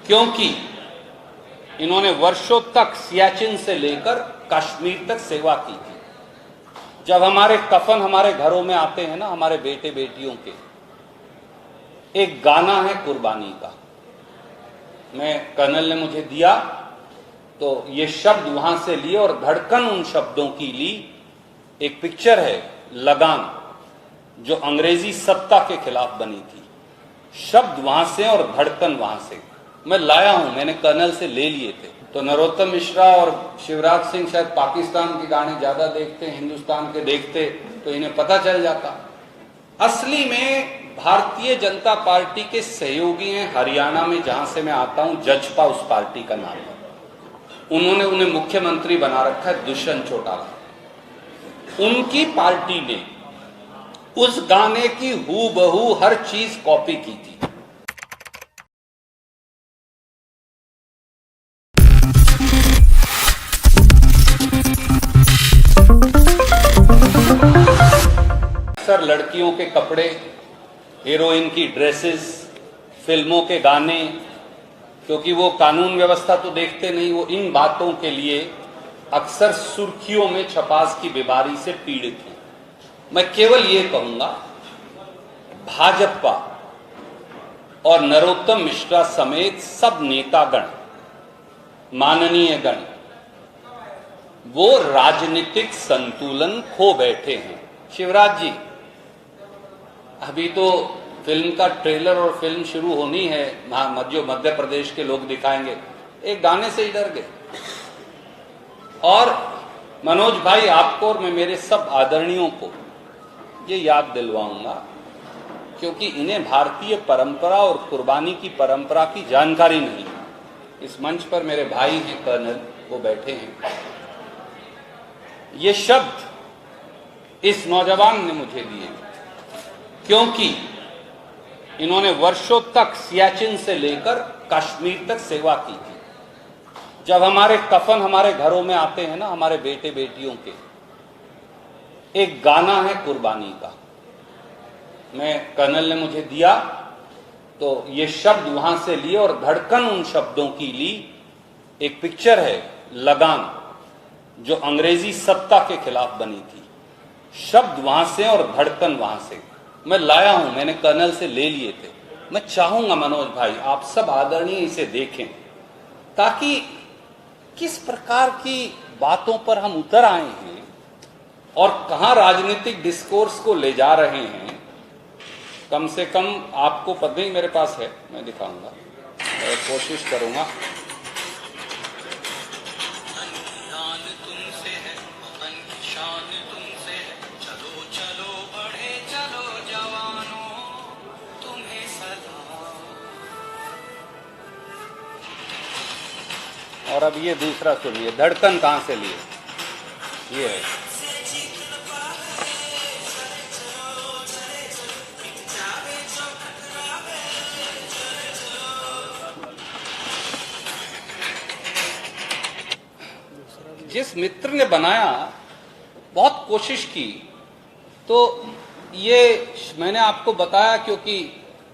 क्योंकि इन्होंने वर्षों तक सियाचिन से लेकर कश्मीर तक सेवा की थी। जब हमारे कफन हमारे घरों में आते हैं ना, हमारे बेटे बेटियों के, एक गाना है कुर्बानी का, कर्नल ने मुझे दिया तो ये शब्द वहां से लिए और धड़कन उन शब्दों की ली। एक पिक्चर है लगान, जो अंग्रेजी सत्ता के खिलाफ बनी थी, शब्द वहां से और धड़कन वहां से मैं लाया हूं, मैंने कर्नल से ले लिए थे। तो नरोत्तम मिश्रा और शिवराज सिंह शायद पाकिस्तान के गाने ज्यादा देखते, हिंदुस्तान के देखते, तो इन्हें पता चल जाता। असली में भारतीय जनता पार्टी के सहयोगी हैं हरियाणा में, जहां से मैं आता हूं, जजपा उस पार्टी का नाम है। उन्होंने उन्हें मुख्यमंत्री बना रखा है, दुष्यंत चौटाला। उनकी पार्टी ने उस गाने की हूबहू हर चीज कॉपी की थी। अक्सर लड़कियों के कपड़े, हीरोइन की ड्रेसेस, फिल्मों के गाने, क्योंकि वो कानून व्यवस्था तो देखते नहीं, वो इन बातों के लिए अक्सर सुर्खियों में छपास की बीमारी से पीड़ित हैं। मैं केवल ये कहूंगा, भाजपा और नरोत्तम मिश्रा समेत सब नेतागण, माननीय गण, वो राजनीतिक संतुलन खो बैठे हैं। शिवराज जी, अभी तो फिल्म का ट्रेलर और फिल्म शुरू होनी है, जो मध्य प्रदेश के लोग दिखाएंगे, एक गाने से ही डर गए। और मनोज भाई, आपको और मैं मेरे सब आदरणीयों को ये याद दिलवाऊंगा, क्योंकि इन्हें भारतीय परंपरा और कुर्बानी की परंपरा की जानकारी नहीं है। इस मंच पर मेरे भाई हैं कर्नल, वो बैठे हैं। ये शब्द इस नौजवान ने मुझे दिए, क्योंकि इन्होंने वर्षों तक सियाचिन से लेकर कश्मीर तक सेवा की थी। जब हमारे कफन हमारे घरों में आते हैं ना, हमारे बेटे बेटियों के, एक गाना है कुर्बानी का, कर्नल ने मुझे दिया तो ये शब्द वहां से लिए और धड़कन उन शब्दों की ली। एक पिक्चर है लगान, जो अंग्रेजी सत्ता के खिलाफ बनी थी, शब्द वहां से और धड़कन वहां से मैं लाया हूं, मैंने कर्नल से ले लिए थे। मैं चाहूंगा मनोज भाई, आप सब आदरणीय इसे देखें, ताकि किस प्रकार की बातों पर हम उतर आए हैं और कहां राजनीतिक डिस्कोर्स को ले जा रहे हैं। कम से कम आपको पता नहीं, मेरे पास है, मैं दिखाऊंगा, मैं कोशिश करूंगा। और अब ये दूसरा सुनिए, धड़कन कहां से लिए, ये है। जिस मित्र ने बनाया, बहुत कोशिश की, तो ये मैंने आपको बताया, क्योंकि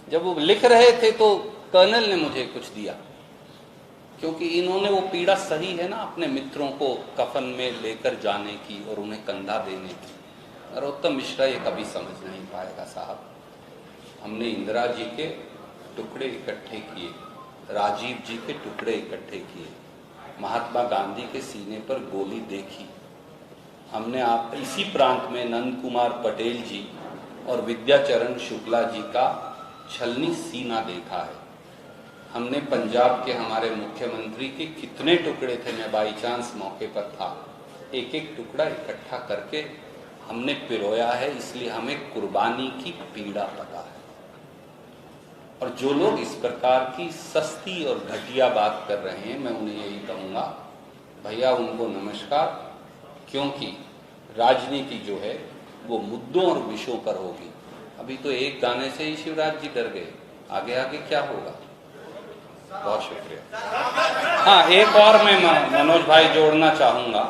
जब वो लिख रहे थे तो कर्नल ने मुझे कुछ दिया, क्योंकि इन्होंने वो पीड़ा सही है ना, अपने मित्रों को कफन में लेकर जाने की और उन्हें कंधा देने की। नरोत्तम मिश्रा ये कभी समझ नहीं पाएगा साहब। हमने इंदिरा जी के टुकड़े इकट्ठे किए, राजीव जी के टुकड़े इकट्ठे किए, महात्मा गांधी के सीने पर गोली देखी। हमने आप इसी प्रांत में नंद कुमार पटेल जी और विद्याचरण शुक्ला जी का छलनी सीना देखा है। हमने पंजाब के हमारे मुख्यमंत्री के कितने टुकड़े थे, मैं बाई चांस मौके पर था, एक एक टुकड़ा इकट्ठा करके हमने पिरोया है, इसलिए हमें कुर्बानी की पीड़ा पता है। और जो लोग इस प्रकार की सस्ती और घटिया बात कर रहे हैं, मैं उन्हें यही कहूंगा, भैया उनको नमस्कार, क्योंकि राजनीति जो है वो मुद्दों और विषयों पर होगी। अभी तो एक गाने से ही शिवराज जी डर गए, आगे आगे क्या होगा। बहुत शुक्रिया। हाँ, एक और मैं मनोज भाई जोड़ना चाहूंगा।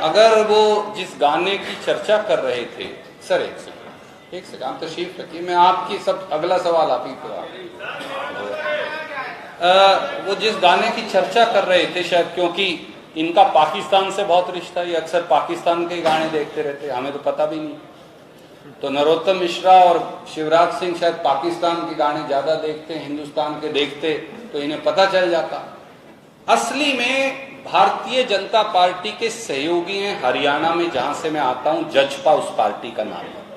अगर वो जिस गाने की चर्चा कर रहे थे, सर एक सेकंड आप तशरीफ रखिए, मैं आपकी सब अगला सवाल आप ही को वो जिस गाने की चर्चा कर रहे थे, शायद क्योंकि इनका पाकिस्तान से बहुत रिश्ता है, ये अक्सर पाकिस्तान के गाने देखते रहते हैं, हमें तो पता भी नहीं। तो नरोत्तम मिश्रा और शिवराज सिंह शायद पाकिस्तान के गाने ज्यादा देखते हैं, हिंदुस्तान के देखते तो इन्हें पता चल जाता। असली में भारतीय जनता पार्टी के सहयोगी हैं हरियाणा में, जहां से मैं आता हूं, जजपा उस पार्टी का नाम है।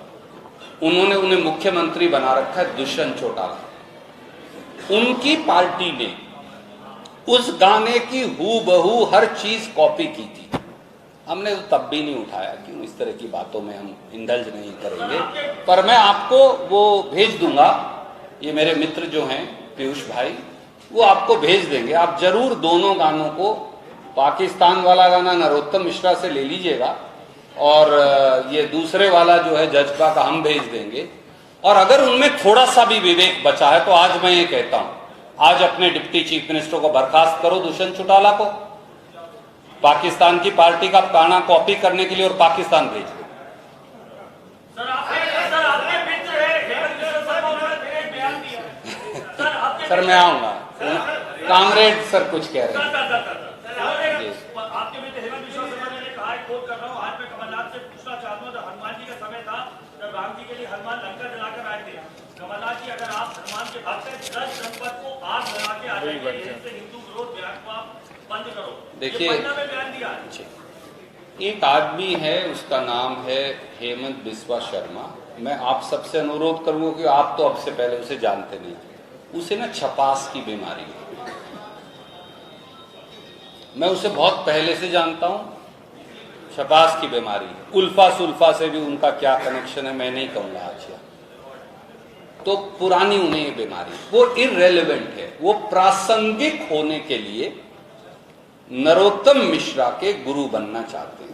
उन्होंने उन्हें मुख्यमंत्री बना रखा है, दुष्यंत चौटाला। उनकी पार्टी ने उस गाने की हूबहू हर चीज कॉपी की थी। हमने तो तब भी नहीं उठाया, क्यों इस तरह की बातों में हम इंडल्ज नहीं करेंगे। पर मैं आपको वो भेज दूंगा, ये मेरे मित्र जो हैं पीयूष भाई, वो आपको भेज देंगे। आप जरूर दोनों गानों को, पाकिस्तान वाला गाना नरोत्तम मिश्रा से ले लीजिएगा और ये दूसरे वाला जो है जजपा का हम भेज देंगे। और अगर उनमें थोड़ा सा भी विवेक बचा है तो आज मैं ये कहता हूं, आज अपने डिप्टी चीफ मिनिस्टर को बर्खास्त करो, दुष्यंत चौटाला को, पाकिस्तान की पार्टी का गाना कॉपी करने के लिए, और पाकिस्तान भेज दो। सर मैं आऊंगा, कामरेड सर कुछ कह रहे हैं। आपके मित्र हेमंत बिश्वा शर्मा ने कहा, कोट कर रहा हूं, आज मैं कमलनाथ से पूछना चाहता हूं, जब हनुमान जी का समय था, जब राम जी के लिए हनुमान लंका जलाकर आए थे, कमलनाथ जी अगर आप हनुमान के भक्त हैं, 10 जनपद को आग लगा के आ जाएंगे, हिंदू विरोध बयान को आप बंद करो। देखिए, बयान दिया एक आदमी है, उसका नाम है हेमंत बिस्वा शर्मा। मैं आप सबसे अनुरोध करूंगा कि आप तो अब से पहले उसे जानते नहीं, उसे ना छपास की बीमारी है। मैं उसे बहुत पहले से जानता हूं, छपास की बीमारी है। उल्फा सुल्फा से भी उनका क्या कनेक्शन है मैं नहीं कहूंगा आज, तो पुरानी उन्हें ये बीमारी, वो इररेलेवेंट है। वो प्रासंगिक होने के लिए नरोत्तम मिश्रा के गुरु बनना चाहते हैं।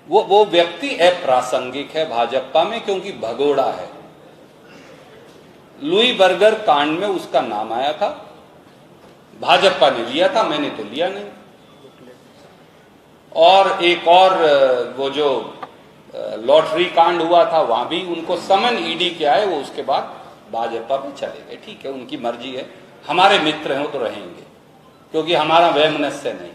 वो व्यक्ति अप्रासंगिक है भाजपा में, क्योंकि भगोड़ा है। लुई बर्गर कांड में उसका नाम आया था, भाजपा ने लिया था, मैंने तो लिया नहीं। और एक और वो जो लॉटरी कांड हुआ था, वहां भी उनको समन ईडी के आए, वो उसके बाद भाजपा में चले गए। ठीक है, उनकी मर्जी है, हमारे मित्र हैं वो तो रहेंगे, क्योंकि हमारा वैमनस्य नहीं।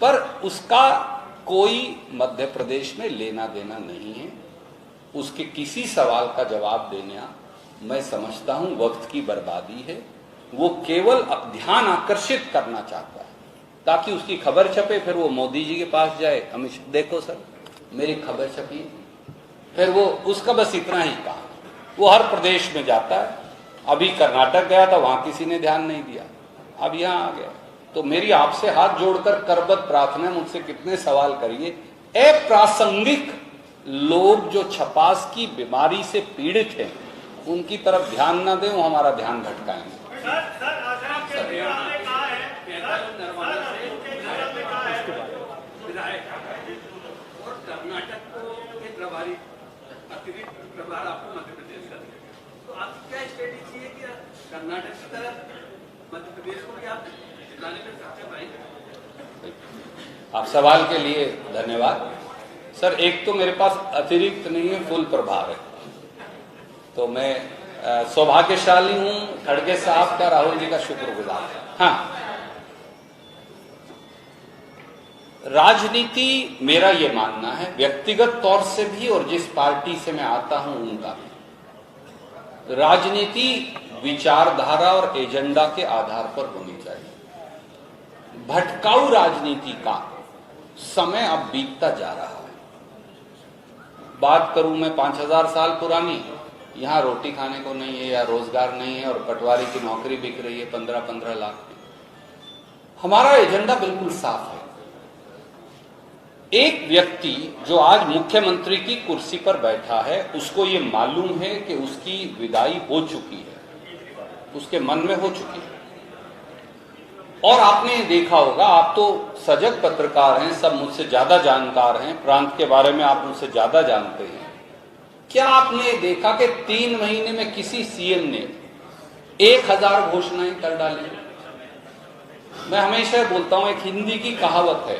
पर उसका कोई मध्य प्रदेश में लेना देना नहीं है। उसके किसी सवाल का जवाब देना मैं समझता हूं वक्त की बर्बादी है। वो केवल ध्यान आकर्षित करना चाहता है ताकि उसकी खबर छपे, फिर वो मोदी जी के पास जाए, अमित शाह देखो सर मेरी खबर छपी, फिर वो उसका बस इतना ही काम। वो हर प्रदेश में जाता है। अभी कर्नाटक गया था, वहां किसी ने ध्यान नहीं दिया, अब यहां आ गया। तो मेरी आपसे हाथ जोड़कर करबद्ध प्रार्थना, मुझसे कितने सवाल करिए। अप्रासंगिक लोग जो छपास की बीमारी से पीड़ित हैं, उनकी तरफ ध्यान ना दें, वो हमारा ध्यान भटकाएंगे। कर्नाटक के प्रभारी अतिरिक्त प्रभार आपको मध्य प्रदेश का, तो आपकी क्या स्ट्रेटेजी है कि कर्नाटक की तरफ मध्य प्रदेश को क्या लाने में सक्षम आएंगे? आप सवाल के लिए धन्यवाद सर। एक तो मेरे पास अतिरिक्त नहीं है, फुल प्रभार है, तो मैं सौभाग्यशाली हूं खड़गे साहब का, राहुल जी का शुक्रगुजार। हाँ, राजनीति मेरा ये मानना है, व्यक्तिगत तौर से भी और जिस पार्टी से मैं आता हूं उनका भी, राजनीति विचारधारा और एजेंडा के आधार पर होनी चाहिए। भटकाऊ राजनीति का समय अब बीतता जा रहा है। बात करूं मैं 5000 साल पुरानी, यहां रोटी खाने को नहीं है या रोजगार नहीं है और पटवारी की नौकरी बिक रही है 15-15 लाख में। हमारा एजेंडा बिल्कुल साफ है। एक व्यक्ति जो आज मुख्यमंत्री की कुर्सी पर बैठा है, उसको ये मालूम है कि उसकी विदाई हो चुकी है, उसके मन में हो चुकी है। और आपने देखा होगा, आप तो सजग पत्रकार हैं, सब मुझसे ज्यादा जानकार हैं, प्रांत के बारे में आप मुझसे ज्यादा जानते हैं। क्या आपने देखा कि 3 महीने में किसी सीएम ने 1000 घोषणाएं कर डाली? मैं हमेशा बोलता हूं, एक हिंदी की कहावत है,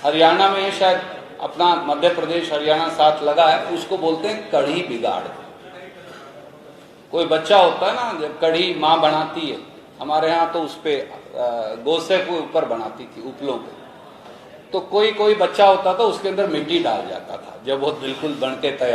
हरियाणा में शायद अपना मध्य प्रदेश हरियाणा साथ लगा है, उसको बोलते हैं कढ़ी बिगाड़। कोई बच्चा होता है ना, जब कढ़ी माँ बनाती है हमारे यहाँ तो उस पे गोसे के ऊपर बनाती थी, उपलों पे। तो कोई कोई बच्चा होता था उसके अंदर मिट्टी डाल जाता था जब वो बिल्कुल बन के तैयार